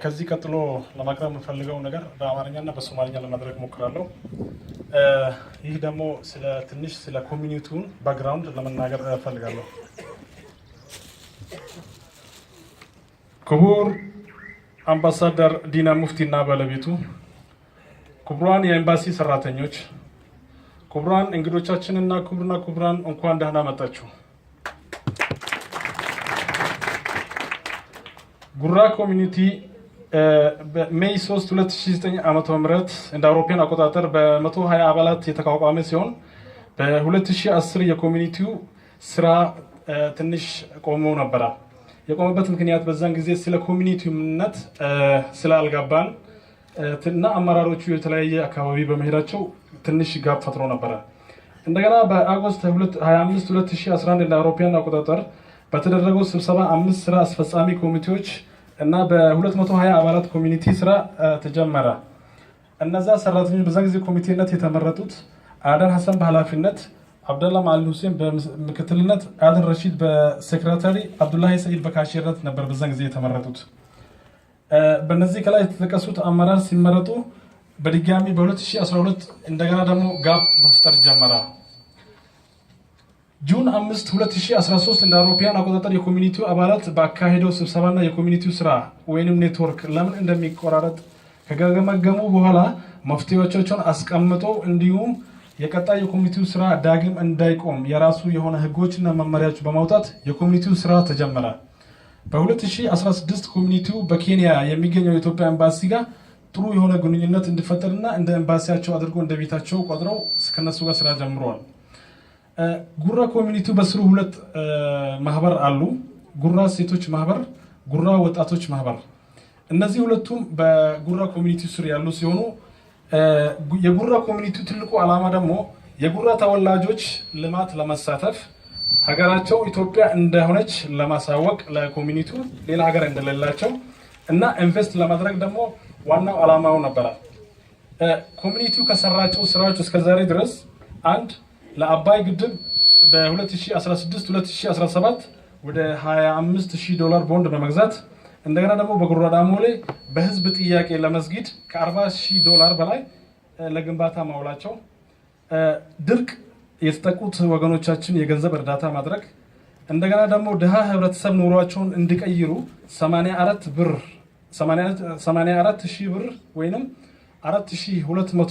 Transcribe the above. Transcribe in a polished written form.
ከዚህ ቀጥሎ ለማቅረብ የምፈልገው ነገር በአማርኛና በሶማሊኛ ለማድረግ ሞክራለሁ። ይህ ደግሞ ትንሽ ስለ ኮሚኒቲውን ባክግራውንድ ለመናገር እፈልጋለሁ። ክቡር አምባሳደር ዲና ሙፍቲና ባለቤቱ፣ ክቡራን የኤምባሲ ሰራተኞች፣ ክቡራን እንግዶቻችንና ክቡራን እንኳን ደህና መጣችሁ። ጉራ ኮሚኒቲ በሜይ 3 2009 ዓመተ ምህረት እንደ አውሮፓውያን አቆጣጠር በ120 አባላት የተቋቋመ ሲሆን በ2010 የኮሚኒቲው ስራ ትንሽ ቆሞ ነበር። የቆመበት ምክንያት በዛን ጊዜ ስለ ኮሚኒቲውነት ስላልገባን እና አመራሮቹ የተለያየ አካባቢ በመሄዳቸው ትንሽ ጋፕ ፈጥሮ ነበር። እንደገና በአጎስት 25 2011 እንደ አውሮፓውያን አቆጣጠር በተደረገው ስብሰባ 5 ስራ አስፈጻሚ ኮሚቴዎች እና በ220 አባላት ኮሚኒቲ ስራ ተጀመረ። እነዛ ሰራተኞች በዛ ጊዜ ኮሚቴነት የተመረጡት አደን ሐሰን በኃላፊነት፣ አብደላ ማል ሁሴን በምክትልነት፣ አደን ረሺድ በሴክሬታሪ፣ አብዱላሂ ሰይድ በካሽርነት ነበር በዛ ጊዜ የተመረጡት። በእነዚህ ከላይ የተጠቀሱት አመራር ሲመረጡ በድጋሚ በ2012 እንደገና ደግሞ ጋፕ መፍጠር ጀመረ። ጁን 5 2013 እንደ አውሮፓውያን አቆጣጠር የኮሚኒቲው አባላት ባካሄደው ስብሰባና የኮሚኒቲው ስራ ወይንም ኔትወርክ ለምን እንደሚቆራረጥ ከገመገሙ በኋላ መፍትሄዎቻቸውን አስቀምጦ እንዲሁም የቀጣይ የኮሚኒቲው ስራ ዳግም እንዳይቆም የራሱ የሆነ ህጎችና መመሪያዎች በማውጣት የኮሚኒቲው ስራ ተጀመረ። በ2016 ኮሚኒቲው በኬንያ የሚገኘው የኢትዮጵያ ኤምባሲ ጋር ጥሩ የሆነ ግንኙነት እንዲፈጠርና እንደ ኤምባሲያቸው አድርጎ እንደ ቤታቸው ቆጥረው ከነሱ ጋር ስራ ጀምረዋል። ጉራ ኮሚኒቲው በስሩ 2 ማህበር አሉ። ጉራ ሴቶች ማህበር፣ ጉራ ወጣቶች ማህበር። እነዚህ ሁለቱም በጉራ ኮሚኒቲ ስር ያሉ ሲሆኑ የጉራ ኮሚኒቲው ትልቁ ዓላማ ደግሞ የጉራ ተወላጆች ልማት ለመሳተፍ ሀገራቸው ኢትዮጵያ እንደሆነች ለማሳወቅ ለኮሚኒቲው ሌላ ሀገር እንደሌላቸው እና ኢንቨስት ለማድረግ ደግሞ ዋናው ዓላማው ነበር። ኮሚኒቲው ከሰራቸው ስራዎች እስከዛሬ ድረስ አንድ ለአባይ ግድብ በ2016-2017 ወደ $25,000 ቦንድ በመግዛት እንደገና ደግሞ በጉራ ዳሞሌ በህዝብ ጥያቄ ለመስጊድ ከ$40,000 በላይ ለግንባታ ማውላቸው፣ ድርቅ የተጠቁት ወገኖቻችን የገንዘብ እርዳታ ማድረግ፣ እንደገና ደግሞ ድሃ ህብረተሰብ ኑሯቸውን እንዲቀይሩ 84,000 ብር ወይንም 4200